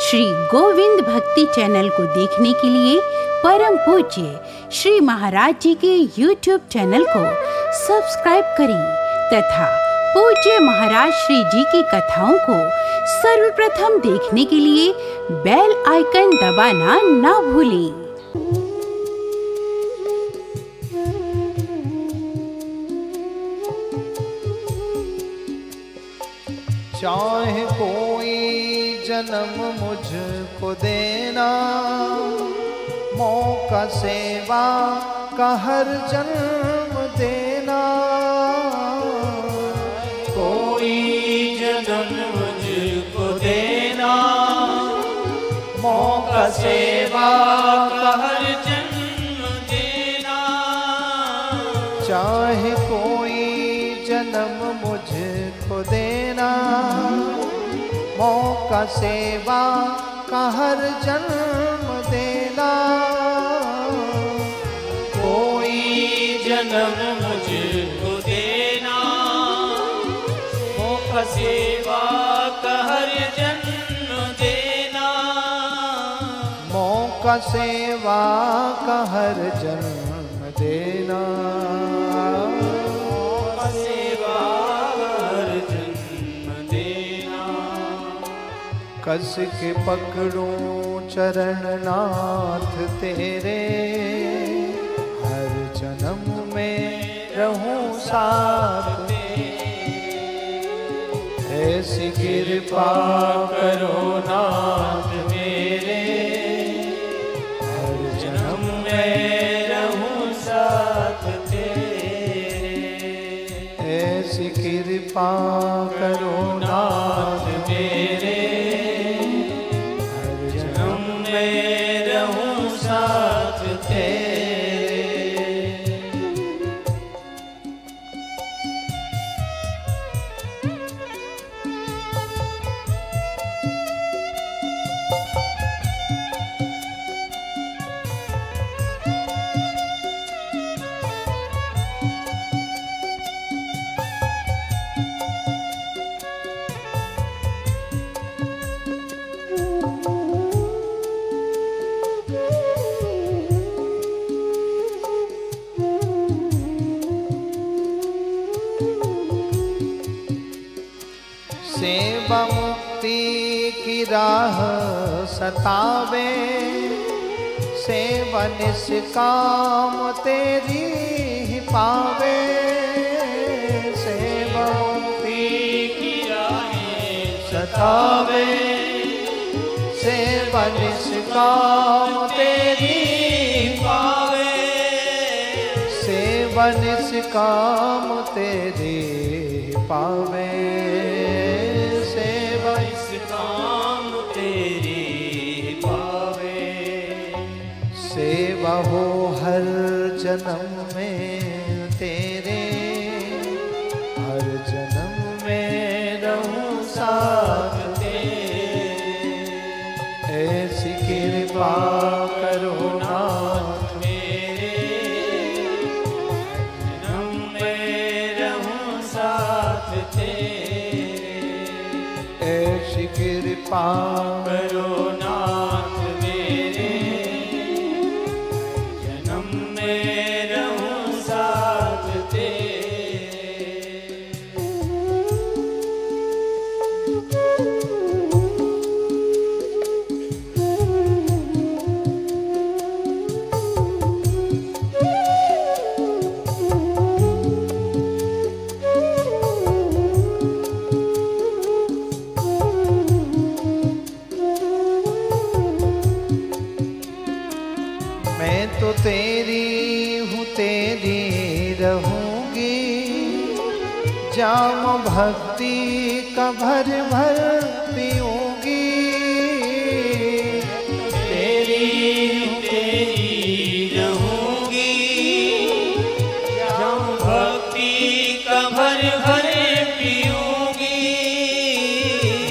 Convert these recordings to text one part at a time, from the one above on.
श्री गोविंद भक्ति चैनल को देखने के लिए परम पूज्य श्री महाराज जी के YouTube चैनल को सब्सक्राइब करें तथा पूज्य महाराज श्री जी की कथाओं को सर्वप्रथम देखने के लिए बेल आइकन दबाना ना भूलें। चाहे कोई जन्म मुझको देना, मौका सेवा का हर जन्म देना। कोई जन्म मुझको देना, मौका सेवा का हर जन्म देना। चाहे कोई जन्म मुझको देना, मौका सेवा का हर जन्म देना। कोई जन्म मुझको देना, मौका सेवा का हर जन्म देना। मौका सेवा का हर जन्म देना। कस के पकड़ूं चरण नाथ तेरे, हर जन्म में रहूं साथ। ऐसी कृपा करो नाथ मेरे, हर जन्म में रहूं साथ तेरे। ऐसी कृपा करो नाथ मेरे, मैं रहूं साथ तेरे। सेवा मुक्ति की राह सतावे, सेवा निष्काम तेरी ही पावे। सेवा मुक्ति की राह सतावे, सेवा निष्काम तेरी ही पावे। सेवा निष्काम तेरी ही पावे। काम तेरी पावे। सेवा हो हर जन्म में तेरे, हर जन्म में रहूं साथ तेरे। ऐसी कृपा करो नाथ मेरे, जन्म में रहूं साथ तेरे। ऐसी कृपा करो नाथ मेरे, जन्म में रहूं साथ तेरे। मैं तो तेरी हूँ तेरी रहूंगी, जाम भक्ति का भर भर पीऊंगी। तेरी हूँ तेरी रहूंगी, जाम भक्ति का भर भर पीऊंगी।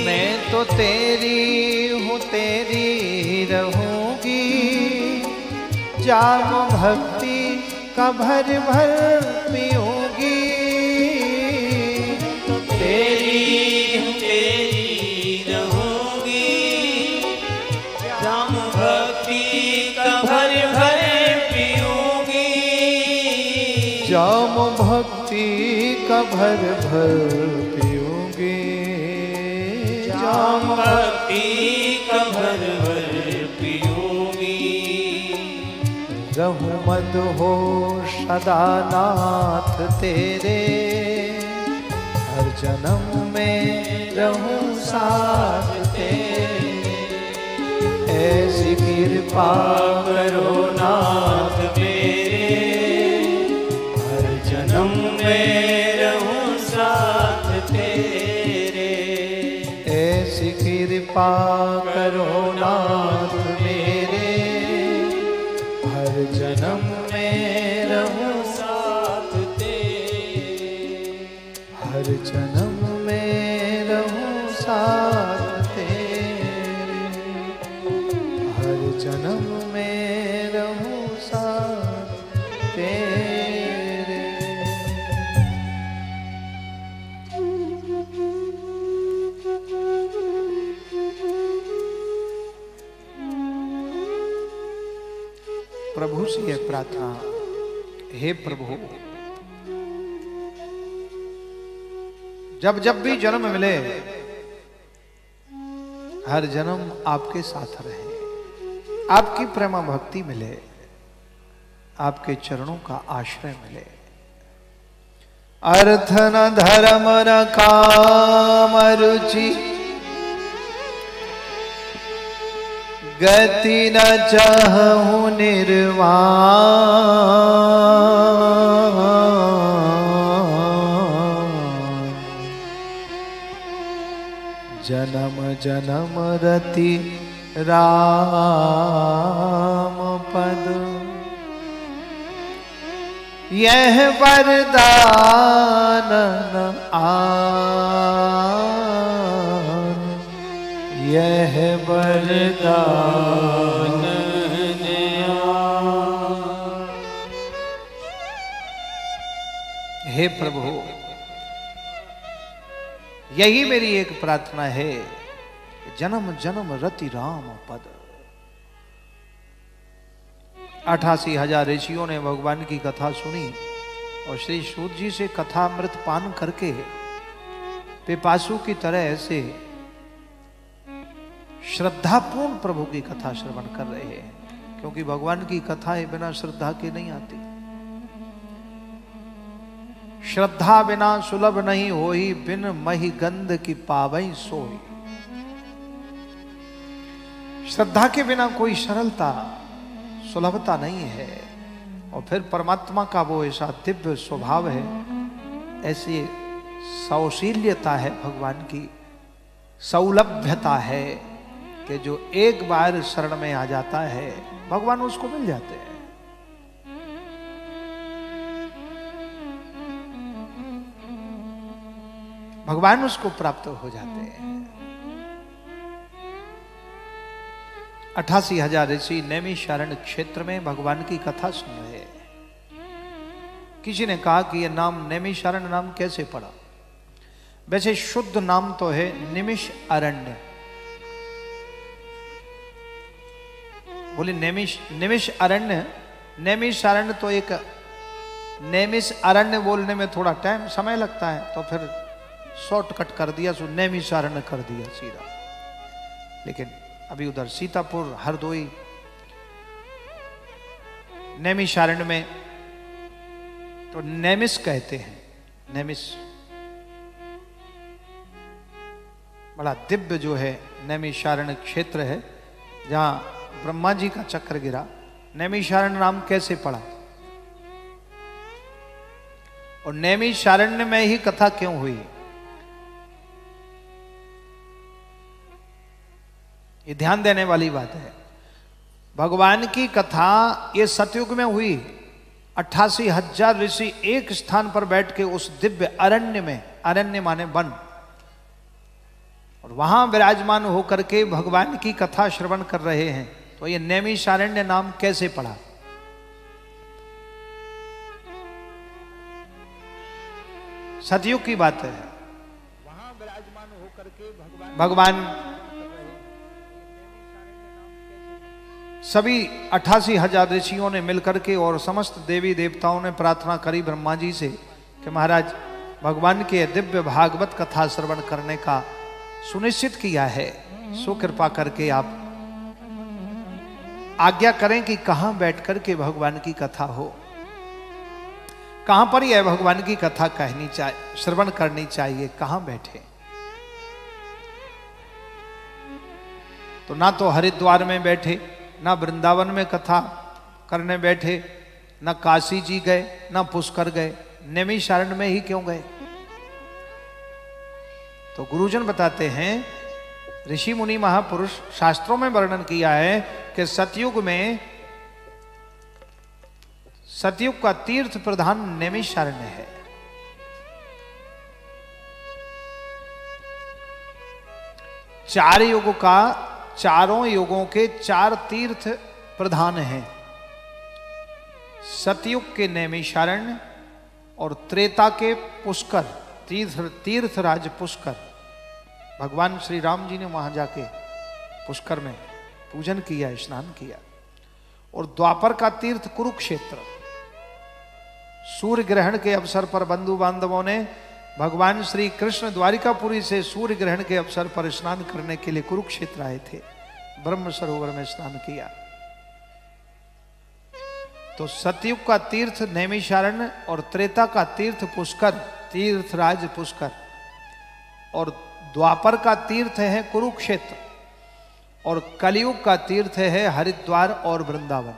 मैं तो तेरी हूँ तेरी रहूंगी, जाम भक्ति का भर भर पीऊंगी। तेरी तेरी रहूंगी, भर भर पीऊंगी, जाम भक्ति का भर भर पीऊंगी। रहूं मदहोश सदा नाथ तेरे, हर जन्म में रहूं साथ तेरे। ऐसी कृपा करो नाथ मेरे, हर जन्म में रहूं साथ तेरे। ऐसी कृपा करो नाथ मेरे, हर जन्म में रहूं साथ तेरे। हर जन्म में रहूं साथ तेरे, हर जन्म में रहूं साथ तेरे। प्रभु से यह प्रार्थना, हे प्रभु, जब जब भी जन्म मिले हर जन्म आपके साथ रहे, आपकी प्रेमा भक्ति मिले, आपके चरणों का आश्रय मिले। अर्थ न धर्म न काम रुचि, गति न चाहूं निर्वाण। जन्म जन्म रति राम पद, यह वरदान आन, यह वरदान आन। हे प्रभु, यही मेरी एक प्रार्थना है, जन्म जन्म रति राम पद। 88,000 ऋषियों ने भगवान की कथा सुनी और श्री सूत जी से कथामृत पान करके पिपासु की तरह ऐसे श्रद्धापूर्ण प्रभु की कथा श्रवण कर रहे हैं, क्योंकि भगवान की कथाएं बिना श्रद्धा के नहीं आती। श्रद्धा बिना सुलभ नहीं होई, बिन मही गंध की पावई सोई। श्रद्धा के बिना कोई सरलता सुलभता नहीं है। और फिर परमात्मा का वो ऐसा दिव्य स्वभाव है, ऐसी सौशील्यता है भगवान की, सौलभ्यता है कि जो एक बार शरण में आ जाता है भगवान उसको मिल जाते हैं। भगवान उसको प्राप्त हो जाते हैं। 88,000 ऋषि नैमिषारण्य क्षेत्र में भगवान की कथा सुन रहे हैं। किसी ने कहा कि यह नाम नैमिषारण्य नाम कैसे पड़ा? वैसे शुद्ध नाम तो है निमिष अरण्य। बोले निमिष अरण्य, नैमिषारण्य तो एक, नैमिष अरण्य बोलने में थोड़ा टाइम समय लगता है, तो फिर शॉर्टकट कर दिया, सो नैमिषारण्य कर दिया सीधा। लेकिन अभी उधर सीतापुर हरदोई नैमिषारण्य में तो नैमिष कहते हैं। नैमिष बड़ा दिव्य जो है नैमिषारण्य क्षेत्र है, जहां ब्रह्मा जी का चक्र गिरा। नैमिषारण्य नाम कैसे पड़ा और नैमिषारण्य में ही कथा क्यों हुई, ये ध्यान देने वाली बात है। भगवान की कथा ये सतयुग में हुई। 88,000 ऋषि एक स्थान पर बैठ के उस दिव्य अरण्य में, अरण्य माने वन, और वहां विराजमान होकर के भगवान की कथा श्रवण कर रहे हैं। तो ये नैमिषारण्य नाम कैसे पड़ा? सतयुग की बात है। वहां विराजमान होकर के भगवान सभी 88,000 ऋषियों ने मिलकर के और समस्त देवी देवताओं ने प्रार्थना करी ब्रह्मा जी से कि महाराज भगवान के दिव्य भागवत कथा श्रवण करने का सुनिश्चित किया है, सो कृपा करके आप आज्ञा करें कि कहां बैठ करके भगवान की कथा हो, कहां पर यह भगवान की कथा कहनी चाहिए, श्रवण करनी चाहिए, कहां बैठे। तो ना तो हरिद्वार में बैठे, ना वृंदावन में कथा करने बैठे, ना काशी जी गए, ना पुष्कर गए, नैमिषारण्य में ही क्यों गए। तो गुरुजन बताते हैं, ऋषि मुनि महापुरुष शास्त्रों में वर्णन किया है कि सतयुग में, सतयुग का तीर्थ प्रधान नैमिषारण्य है। चार युग का, चारों युगों के चार तीर्थ प्रधान हैं। सतयुग के नैमिषारण्य और त्रेता के पुष्कर, तीर्थराज पुष्कर। भगवान श्री राम जी ने वहां जाके पुष्कर में पूजन किया, स्नान किया। और द्वापर का तीर्थ कुरुक्षेत्र, सूर्य ग्रहण के अवसर पर बंधु बांधवों ने भगवान श्री कृष्ण द्वारिकापुरी से सूर्य ग्रहण के अवसर पर स्नान करने के लिए कुरुक्षेत्र आए थे, ब्रह्म सरोवर में स्नान किया। तो सतयुग का तीर्थ नैमिषारण्य और त्रेता का तीर्थ पुष्कर, तीर्थराज पुष्कर, और द्वापर का तीर्थ है कुरुक्षेत्र, और कलयुग का तीर्थ है हरिद्वार और वृंदावन।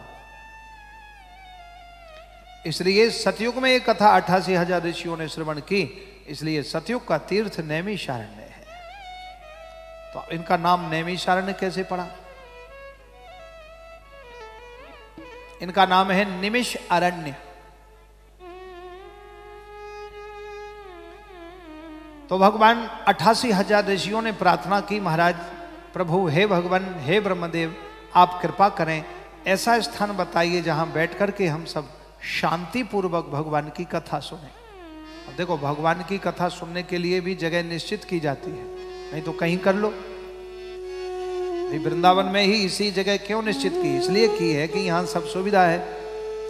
इसलिए सतयुग में एक कथा 88,000 ऋषियों ने श्रवण की, इसलिए सतयुग का तीर्थ नैमिषारण्य है। तो इनका नाम नैमिषारण्य कैसे पड़ा? इनका नाम है निमिष अरण्य। तो भगवान 88,000 ऋषियों ने प्रार्थना की, महाराज प्रभु, हे भगवान, हे ब्रह्मदेव, आप कृपा करें, ऐसा स्थान बताइए जहां बैठ करके हम सब शांति पूर्वक भगवान की कथा सुने। अब देखो, भगवान की कथा सुनने के लिए भी जगह निश्चित की जाती है, नहीं तो कहीं कर लो। वृंदावन में ही इसी जगह क्यों निश्चित की? इसलिए की है कि यहाँ सब सुविधा है,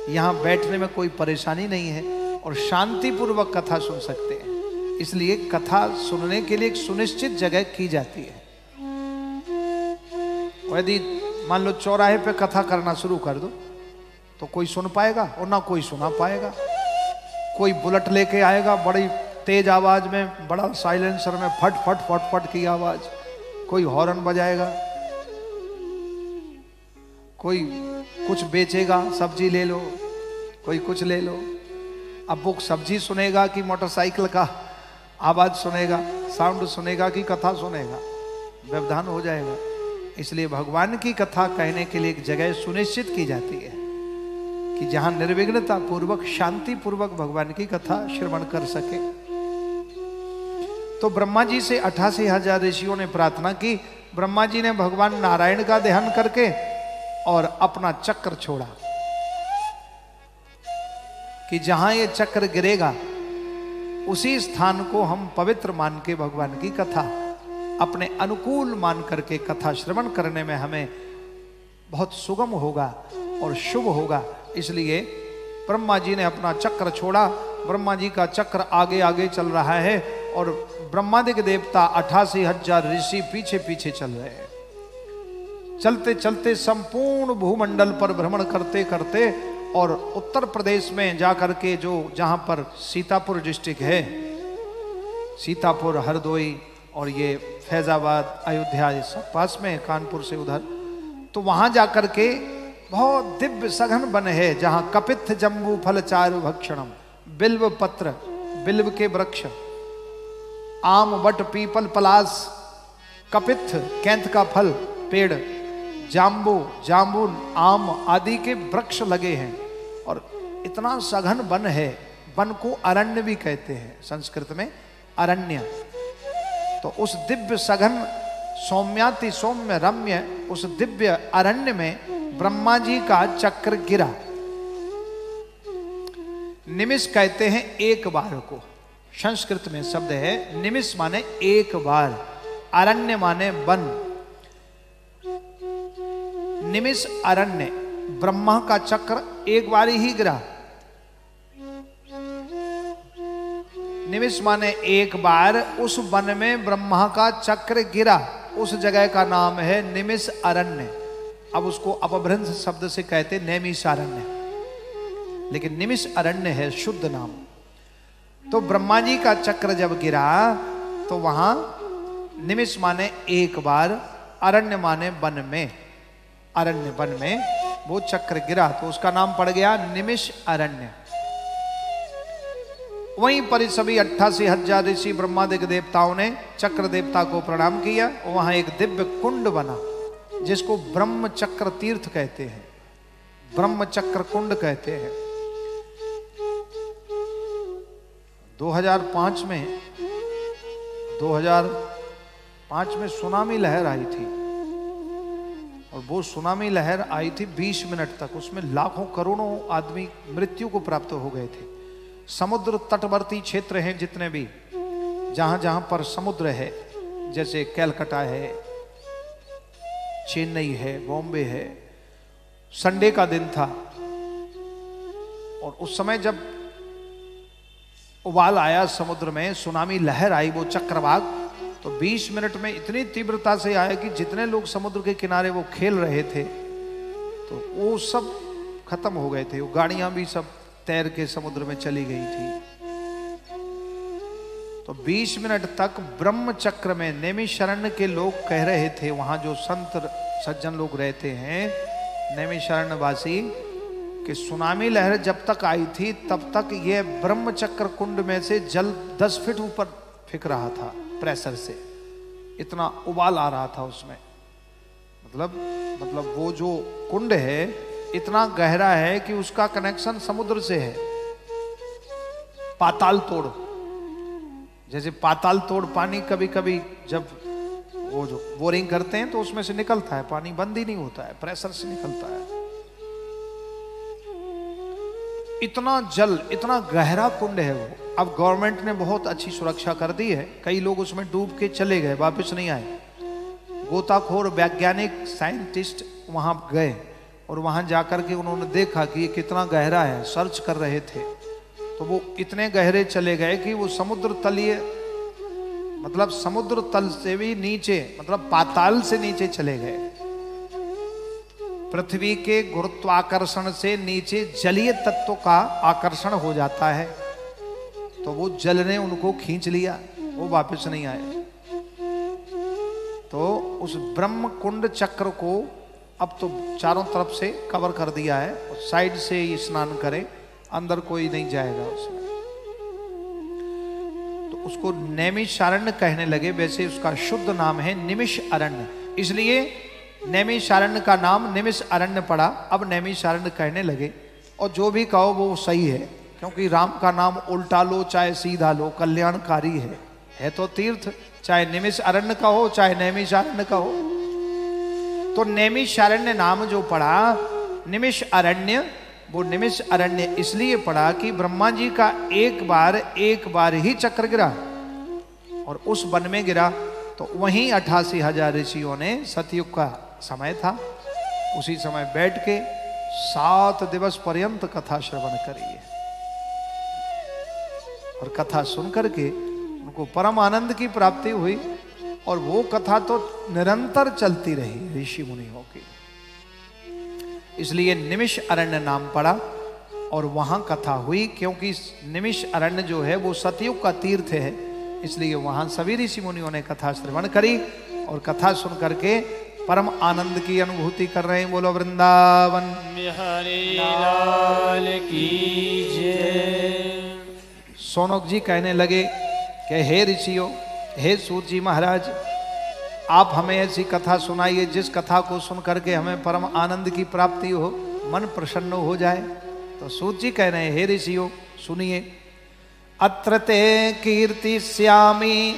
यहाँ बैठने में कोई परेशानी नहीं है और शांति पूर्वक कथा सुन सकते हैं। इसलिए कथा सुनने के लिए एक सुनिश्चित जगह की जाती है। यदि मान लो चौराहे पे कथा करना शुरू कर दो तो कोई सुन पाएगा और ना कोई सुना पाएगा। कोई बुलेट लेके आएगा बड़ी तेज आवाज में, बड़ा साइलेंसर में फट फट फट फट की आवाज, कोई हॉर्न बजाएगा, कोई कुछ बेचेगा, सब्जी ले लो, कोई कुछ ले लो। अब वो सब्जी सुनेगा कि मोटरसाइकिल का आवाज सुनेगा, साउंड सुनेगा कि कथा सुनेगा, व्यवधान हो जाएगा। इसलिए भगवान की कथा कहने के लिए एक जगह सुनिश्चित की जाती है कि जहां निर्विघ्नता पूर्वक, शांति पूर्वक भगवान की कथा श्रवण कर सके। तो ब्रह्मा जी से 88,000 ऋषियों ने प्रार्थना की। ब्रह्मा जी ने भगवान नारायण का ध्यान करके और अपना चक्र छोड़ा कि जहां ये चक्र गिरेगा उसी स्थान को हम पवित्र मान के भगवान की कथा अपने अनुकूल मान करके कथा श्रवण करने में हमें बहुत सुगम होगा और शुभ होगा। इसलिए ब्रह्मा जी ने अपना चक्र छोड़ा। ब्रह्मा जी का चक्र आगे आगे चल रहा है और ब्रह्मादिक देवता 88,000 ऋषि पीछे पीछे चल रहे हैं। चलते चलते संपूर्ण भूमंडल पर भ्रमण करते करते और उत्तर प्रदेश में जाकर के, जो जहां पर सीतापुर डिस्ट्रिक्ट है, सीतापुर, हरदोई और ये फैजाबाद, अयोध्या, ये सब पास में, कानपुर से उधर, तो वहां जाकर के बहुत दिव्य सघन वन है जहां कपित्थ जम्बू फल चारु भक्षणम, बिल्व पत्र, बिल्व के वृक्ष, आम वट पीपल पलास, कपित्थ कैंथ का फल पेड़, जाम्बू, जामुन, आम आदि के वृक्ष लगे हैं और इतना सघन वन है। वन को अरण्य भी कहते हैं, संस्कृत में अरण्य। तो उस दिव्य सघन सौम्याति सौम्य रम्य उस दिव्य अरण्य में ब्रह्मा जी का चक्र गिरा। निमिष कहते हैं एक बार को, संस्कृत में शब्द है निमिष माने एक बार, अरण्य माने वन। निमिष अरण्य, ब्रह्मा का चक्र एक बार ही गिरा। निमिष माने एक बार। उस वन में ब्रह्मा का चक्र गिरा, उस जगह का नाम है निमिष अरण्य। अब उसको अपभ्रंश शब्द से कहते नैमिषारण्य, लेकिन निमिष अरण्य है शुद्ध नाम। तो ब्रह्मा जी का चक्र जब गिरा तो वहां निमिष माने एक बार, अरण्य माने वन में, अरण्य वन में वो चक्र गिरा तो उसका नाम पड़ गया निमिष अरण्य। वहीं पर सभी 88,000 ऋषि ब्रह्मादिक देवताओं ने चक्र देवता को प्रणाम किया। वहां एक दिव्य कुंड बना जिसको ब्रह्म चक्र तीर्थ कहते हैं, ब्रह्म चक्र कुंड कहते हैं। 2005 में सुनामी लहर आई थी, और वो सुनामी लहर आई थी 20 मिनट तक। उसमें लाखों करोड़ों आदमी मृत्यु को प्राप्त हो गए थे। समुद्र तटवर्ती क्षेत्र हैं जितने भी, जहां जहां पर समुद्र है, जैसे कैलकाटा है, चेन्नई है, बॉम्बे है। संडे का दिन था और उस समय जब उबाल आया समुद्र में, सुनामी लहर आई, वो चक्रवात, तो 20 मिनट में इतनी तीव्रता से आया कि जितने लोग समुद्र के किनारे वो खेल रहे थे तो वो सब खत्म हो गए थे। वो गाड़ियां भी सब तैर के समुद्र में चली गई थी। तो 20 मिनट तक ब्रह्म चक्र में नैमिषारण्य के लोग कह रहे थे, वहां जो संत सज्जन लोग रहते हैं नैमिषारण्य वासी, कि सुनामी लहर जब तक आई थी तब तक ये ब्रह्म चक्र कुंड में से जल 10 फीट ऊपर फेंक रहा था प्रेशर से, इतना उबाल आ रहा था उसमें। मतलब वो जो कुंड है इतना गहरा है कि उसका कनेक्शन समुद्र से है। पाताल तोड़, जैसे पाताल तोड़ पानी कभी कभी जब वो जो बोरिंग करते हैं तो उसमें से निकलता है पानी, बंद ही नहीं होता है, प्रेशर से निकलता है। इतना जल, इतना गहरा कुंड है वो। अब गवर्नमेंट ने बहुत अच्छी सुरक्षा कर दी है। कई लोग उसमें डूब के चले गए, वापस नहीं आए। गोताखोर वैज्ञानिक साइंटिस्ट वहां गए और वहां जाकर के उन्होंने देखा कि ये कितना गहरा है, सर्च कर रहे थे। तो वो इतने गहरे चले गए कि वो समुद्र तलीय, मतलब समुद्र तल से भी नीचे, मतलब पाताल से नीचे चले गए। पृथ्वी के गुरुत्वाकर्षण से नीचे जलीय तत्व का आकर्षण हो जाता है, तो वो जल ने उनको खींच लिया, वो वापस नहीं आए। तो उस ब्रह्म कुंड चक्र को अब तो चारों तरफ से कवर कर दिया है, और साइड से ही स्नान करें, अंदर कोई नहीं जाएगा उसमें। तो उसको नैमिषारण्य कहने लगे। वैसे उसका शुद्ध नाम है निमिष अरण्य, इसलिए नैमिषारण्य का नाम निमिष अरण्य पड़ा। अब नैमिषारण्य कहने लगे, और जो भी कहो वो सही है, क्योंकि राम का नाम उल्टा लो चाहे सीधा लो, कल्याणकारी है तो तीर्थ, चाहे निमिष अरण्य का हो चाहे नैमिषारण्य का हो। तो नैमिषारण्य नाम जो पड़ा निमिष अरण्य, वो निमिष अरण्य इसलिए पड़ा कि ब्रह्मा जी का एक बार ही चक्र गिरा, और उस वन में गिरा। तो वहीं 88,000 ऋषियों ने, सतयुग का समय था, उसी समय बैठ के 7 दिवस पर्यंत कथा श्रवण करी है, और कथा सुन करके उनको परम आनंद की प्राप्ति हुई। और वो कथा तो निरंतर चलती रही ऋषि मुनियों की, इसलिए निमिष अरण्य नाम पड़ा। और वहां कथा हुई, क्योंकि निमिष अरण्य जो है वो सतयुग का तीर्थ है, इसलिए वहां सभी ऋषि मुनियों ने कथा श्रवण करी, और कथा सुन करके परम आनंद की अनुभूति कर रहे हैं। बोलो वृंदावन बिहारी लाल की जय। सोनक जी कहने लगे कि हे ऋषियों, हे सूत जी महाराज, आप हमें ऐसी कथा सुनाइए जिस कथा को सुन करके हमें परम आनंद की प्राप्ति हो, मन प्रसन्न हो जाए। तो सूत जी कह रहे हैं, हे ऋषियों सुनिए। अत्र ते कीर्तिस्यामि,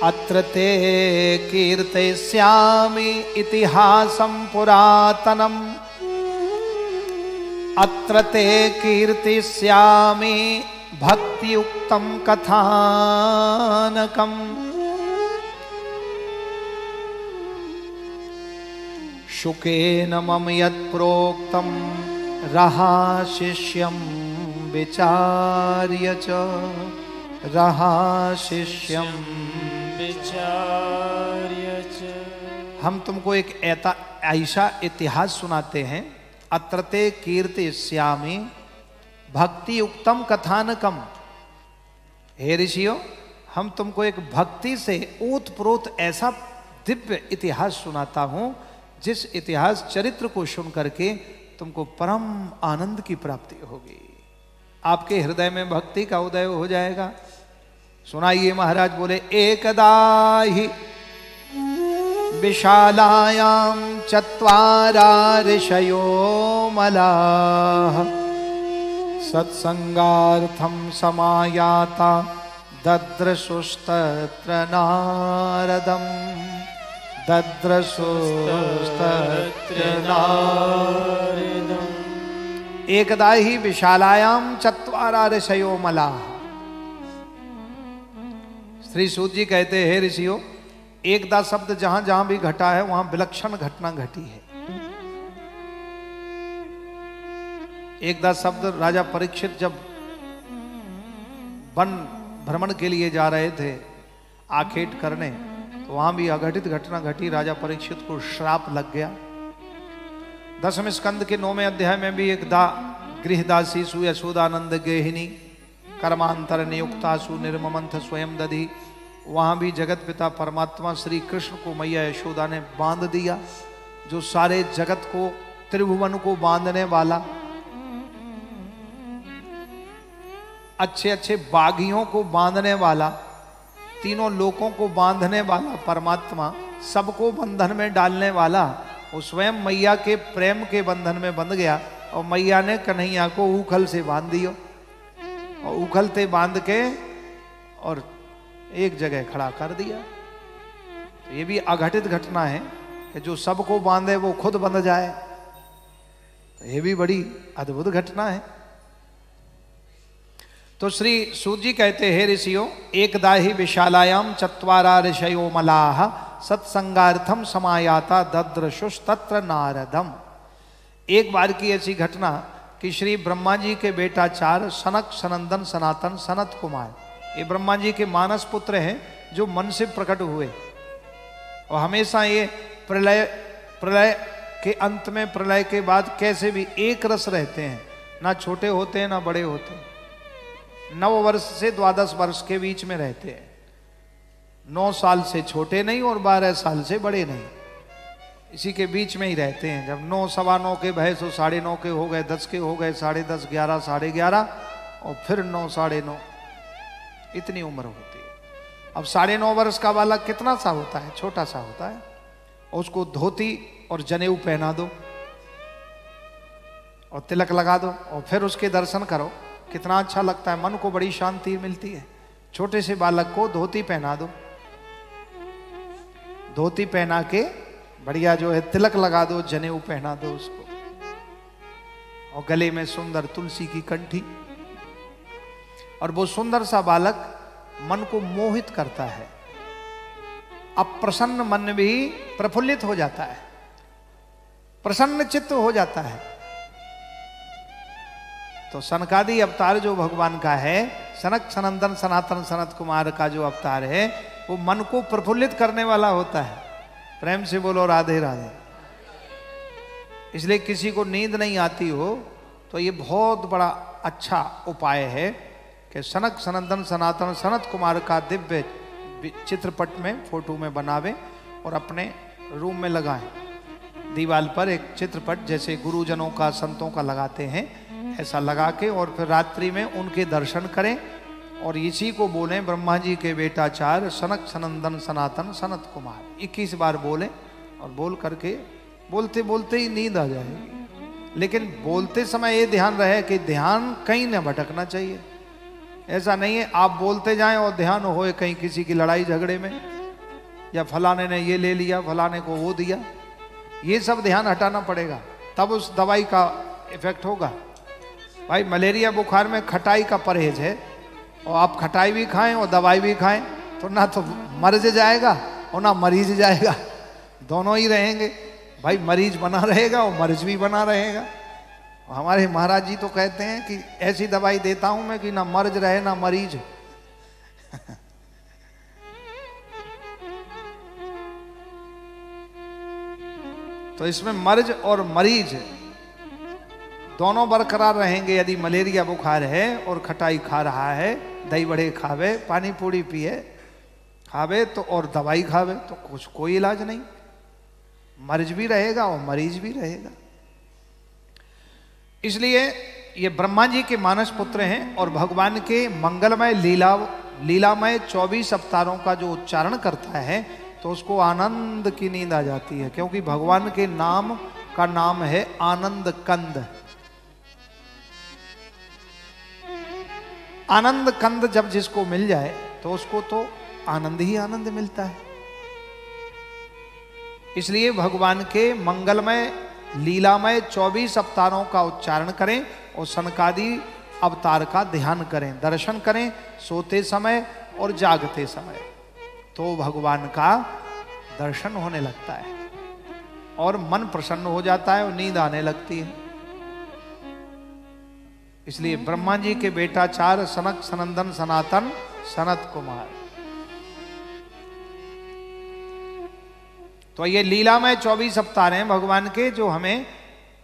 अत्र ते कीर्तिस्यामि इतिहासं पुरातनम्, अत्र ते कीर्तिस्यामि भक्तियुक्तं कथानकम्। शुकेन मम यत्प्रोक्तं रहा शिष्यं विचार्य च, रहा शिष्यम विचार्य च। हम तुमको एक ऐसा इतिहास सुनाते हैं। अत्रते कीर्तिष्यामि भक्ति युक्तम कथानकम। हे ऋषियों, हम तुमको एक भक्ति से ओतप्रोत ऐसा दिव्य इतिहास सुनाता हूं, जिस इतिहास चरित्र को सुन करके तुमको परम आनंद की प्राप्ति होगी। आपके हृदय में भक्ति का उदय हो जाएगा। सुनाइए। महाराज बोले, एकदा ही विशालायां चत्वारा ऋषयो मलाः सत्संगार्थं समायाता दद्रशुस्तत्र नारदं दद्रशुस्तत्र नारदम्। एकदा ही विशालायां चत्वारा ऋषयो मलाः। श्री सूत जी कहते हैं, ऋषियों, एकदा शब्द जहां जहां भी घटा है वहां विलक्षण घटना घटी है। एकदा शब्द राजा परीक्षित जब वन भ्रमण के लिए जा रहे थे आखेट करने, तो वहां भी अघटित घटना घटी। राजा परीक्षित को श्राप लग गया। 10वें स्कंद के 9वें अध्याय में भी एकदा गृहदासीसु यशोदानंद गेहिनी कर्मांतर नियुक्तासु निर्ममंथ स्वयं दधी। वहां भी जगत पिता परमात्मा श्री कृष्ण को मैया यशोदा ने बांध दिया, जो सारे जगत को, त्रिभुवन को बांधने वाला, अच्छे अच्छे बागियों को बांधने वाला, तीनों लोकों को बांधने वाला परमात्मा, सबको बंधन में डालने वाला, वो स्वयं मैया के प्रेम के बंधन में बंध गया। और मैया ने कन्हैया को उखल से बांध दियो, और उखलते बांध के और एक जगह खड़ा कर दिया। तो ये भी अघटित घटना है कि जो सबको बांधे वो खुद बंध जाए। तो ये भी बड़ी अद्भुत घटना है। तो श्री सूत जी कहते हैं, ऋषियों, एकदा ही विशालायाम चत्वारा ऋषयो मलाः सत्संगार्थम समायाता दद्रशुस्तत्र नारदम। एक बार की ऐसी घटना कि श्री ब्रह्मा जी के बेटा चार सनक सनंदन सनातन सनत कुमार, ये ब्रह्मा जी के मानस पुत्र हैं, जो मन से प्रकट हुए। और हमेशा ये प्रलय के अंत में, प्रलय के बाद कैसे भी एक रस रहते हैं, ना छोटे होते हैं ना बड़े होते हैं। 9 वर्ष से 12 वर्ष के बीच में रहते हैं। 9 साल से छोटे नहीं और 12 साल से बड़े नहीं, इसी के बीच में ही रहते हैं। जब 9 सवा 9 के भय तो 9.5 के हो गए, 10 के हो गए, 10.5, 11, 11.5 और फिर 9, 9.5, इतनी उम्र होती है। अब 9.5 वर्ष का बालक कितना सा होता है? छोटा सा होता है। और उसको धोती और जनेऊ पहना दो और तिलक लगा दो और फिर उसके दर्शन करो, कितना अच्छा लगता है, मन को बड़ी शांति मिलती है। छोटे से बालक को धोती पहना दो, धोती पहना के बढ़िया जो है तिलक लगा दो, जनेऊ पहना दो उसको, और गले में सुंदर तुलसी की कंठी। और वो सुंदर सा बालक मन को मोहित करता है। अब प्रसन्न मन भी प्रफुल्लित हो जाता है, प्रसन्न चित्त हो जाता है। तो सनकादि अवतार जो भगवान का है, सनक सनंदन सनातन सनत कुमार का जो अवतार है, वो मन को प्रफुल्लित करने वाला होता है। प्रेम से बोलो राधे राधे। इसलिए किसी को नींद नहीं आती हो तो ये बहुत बड़ा अच्छा उपाय है कि सनक सनंदन सनातन सनत कुमार का दिव्य चित्रपट में, फोटो में बनावे और अपने रूम में लगाएं। दीवार पर एक चित्रपट जैसे गुरुजनों का, संतों का लगाते हैं, ऐसा लगा के और फिर रात्रि में उनके दर्शन करें और इसी को बोलें, ब्रह्मा जी के बेटा चार सनक सनंदन सनातन सनत कुमार 21 बार बोलें। और बोल करके बोलते बोलते ही नींद आ जाएगी। लेकिन बोलते समय ये ध्यान रहे कि ध्यान कहीं न भटकना चाहिए। ऐसा नहीं है आप बोलते जाएं और ध्यान होए कहीं किसी की लड़ाई झगड़े में, या फलाने ने ये ले लिया, फलाने को वो दिया। ये सब ध्यान हटाना पड़ेगा, तब उस दवाई का इफेक्ट होगा। भाई मलेरिया बुखार में खटाई का परहेज है, और आप खटाई भी खाएं और दवाई भी खाएं तो ना तो मरीज जाएगा और ना मरीज जाएगा, दोनों ही रहेंगे। भाई मरीज बना रहेगा और मरीज भी बना रहेगा। हमारे महाराज जी तो कहते हैं कि ऐसी दवाई देता हूं मैं कि ना मर्ज रहे ना मरीज। तो इसमें मर्ज और मरीज दोनों बरकरार रहेंगे। यदि मलेरिया बुखार है और खटाई खा रहा है, दही बड़े खावे, पानी पूड़ी पिए खावे तो और दवाई खावे तो कुछ कोई इलाज नहीं, मर्ज भी रहेगा और मरीज भी रहेगा। इसलिए ये ब्रह्मा जी के मानस पुत्र हैं और भगवान के मंगलमय लीलामय 24 अवतारों का जो उच्चारण करता है तो उसको आनंद की नींद आ जाती है, क्योंकि भगवान के नाम का नाम है आनंद कंद। आनंद कंद जब जिसको मिल जाए तो उसको तो आनंद ही आनंद मिलता है। इसलिए भगवान के मंगलमय लीलामय 24 अवतारों का उच्चारण करें और सनकादि अवतार का ध्यान करें, दर्शन करें सोते समय और जागते समय, तो भगवान का दर्शन होने लगता है और मन प्रसन्न हो जाता है और नींद आने लगती है। इसलिए ब्रह्मा जी के बेटा 4 सनक सनंदन सनातन सनत कुमार। तो ये लीलामय 24 अवतार हैं भगवान के, जो हमें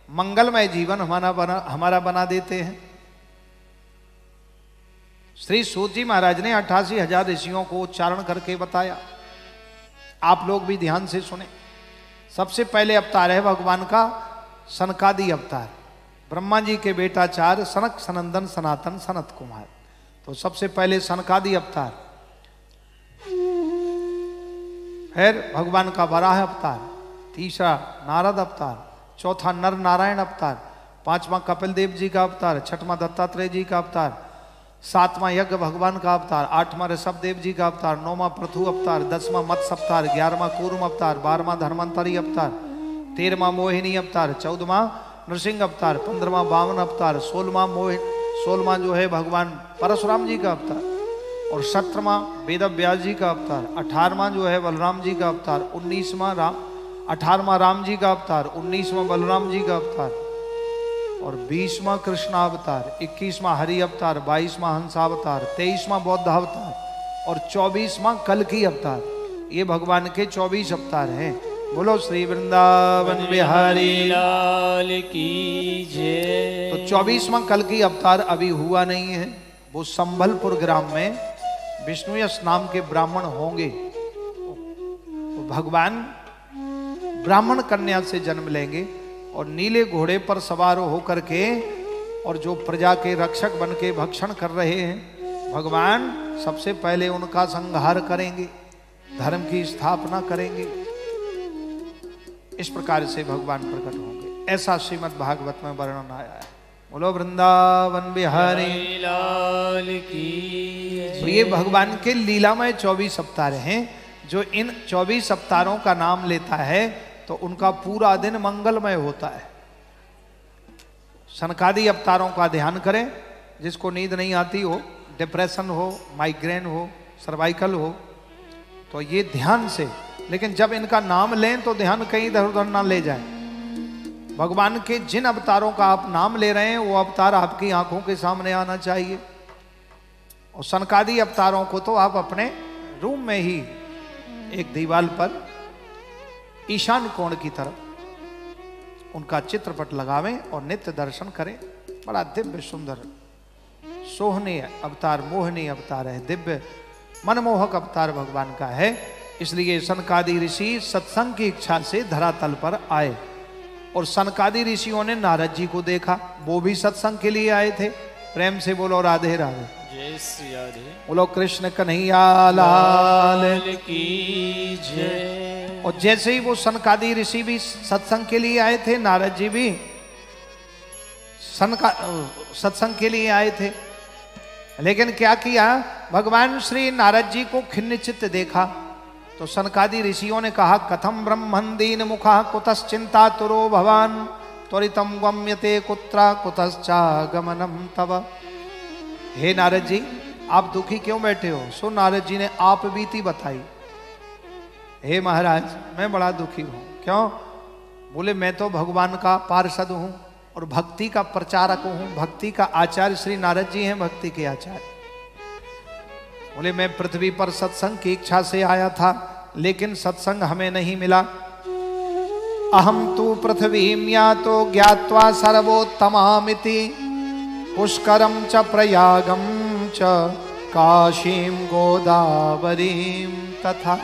मंगलमय जीवन हमारा बना देते हैं। श्री सूत जी महाराज ने 88,000 ऋषियों को उच्चारण करके बताया, आप लोग भी ध्यान से सुने। सबसे पहले अवतार है भगवान का सनकादि अवतार, ब्रह्मा जी के बेटा 4 सनक सनंदन सनातन सनत कुमार। तो सबसे पहले सनकादि अवतार, फिर भगवान का वराह अवतार, तीसरा नारद अवतार, चौथा नर नारायण अवतार, पांचवा कपिल देव जी का अवतार, छठवां दत्तात्रेय जी का अवतार, सातवां यज्ञ भगवान का अवतार, आठवां ऋषभ देव जी का अवतार, नौवां पृथु अवतार, 10वां मत्स्य अवतार, 11वां कूर्म अवतार, 12वां धर्मांतरी अवतार, 13वां मोहिनी अवतार, 14वां नृसिंह अवतार, 15वां वामन अवतार, 16वां जो है भगवान परशुराम जी का अवतार, और 17वां वेद व्यास जी का अवतार, 18वां जो है बलराम जी का अवतार, 18वां राम जी का अवतार, 19वां बलराम जी का अवतार, और 20वां कृष्णावतार, 21वां हरि अवतार, 22वां हंसावतार, 23वां बौद्ध अवतार और 24वां कल्कि अवतार। ये भगवान के 24 अवतार हैं। बोलो श्री वृंदावन बिहारी लाल की जय। तो 24वां कल्कि अवतार अभी हुआ नहीं है, वो संबलपुर ग्राम में विष्णु यश नाम के ब्राह्मण होंगे। तो भगवान ब्राह्मण कन्या से जन्म लेंगे और नीले घोड़े पर सवार होकर के, और जो प्रजा के रक्षक बन के भक्षण कर रहे हैं, भगवान सबसे पहले उनका संहार करेंगे, धर्म की स्थापना करेंगे। इस प्रकार से भगवान प्रकट होंगे, ऐसा श्रीमद् भागवत में वर्णन आया है। बोलो वृंदावन बिहारी लाल की। तो ये भगवान के लीलामय 24 अवतार हैं। जो इन 24 अवतारों का नाम लेता है तो उनका पूरा दिन मंगलमय होता है। सनकादि अवतारों का ध्यान करें, जिसको नींद नहीं आती हो, डिप्रेशन हो, माइग्रेन हो, सर्वाइकल हो, तो ये ध्यान से, लेकिन जब इनका नाम लें तो ध्यान कहीं इधर उधर ना ले जाए। भगवान के जिन अवतारों का आप नाम ले रहे हैं वो अवतार आपकी आंखों के सामने आना चाहिए। और सनकादि अवतारों को तो आप अपने रूम में ही एक दीवार पर ईशान कोण की तरफ उनका चित्रपट लगावें और नित्य दर्शन करें। बड़ा दिव्य सुंदर सोहनीय अवतार, मोहनीय अवतार है, दिव्य मनमोहक अवतार भगवान का है। इसलिए सनकादि ऋषि सत्संग की इच्छा से धरातल पर आए और सनकादि ऋषियों ने नारद जी को देखा, वो भी सत्संग के लिए आए थे। प्रेम से बोलो राधे राधे। जय श्री राधे। बोलो कृष्ण कन्हैया लाल की जय। और जैसे ही वो सनकादि ऋषि भी सत्संग के लिए आए थे, नारद जी भी सत्संग के लिए आए थे। लेकिन क्या किया, भगवान श्री नारद जी को खिन्न चित्त देखा तो सनकादि ऋषियों ने कहा, कथम ब्रह्मन् दीन मुखा कुतश्चिंता तुरो भवान त्वरितम गम्यते कुत्रा कुतश्चागमनम तव। हे नारद जी, आप दुखी क्यों बैठे हो? सो नारद जी ने आप बीती बताई। हे महाराज, मैं बड़ा दुखी हूं। क्यों? बोले, मैं तो भगवान का पार्षद हूं और भक्ति का प्रचारक हूं, भक्ति का आचार्य श्री नारद जी हैं, भक्ति के आचार्य। बोले मैं पृथ्वी पर सत्संग की इच्छा से आया था, लेकिन सत्संग हमें नहीं मिला। अहम तु पृथ्वीं यातो ज्ञात्वा सर्वोत्तमामिति पुष्करम च प्रयागम च काशीं गोदावरीं तथा।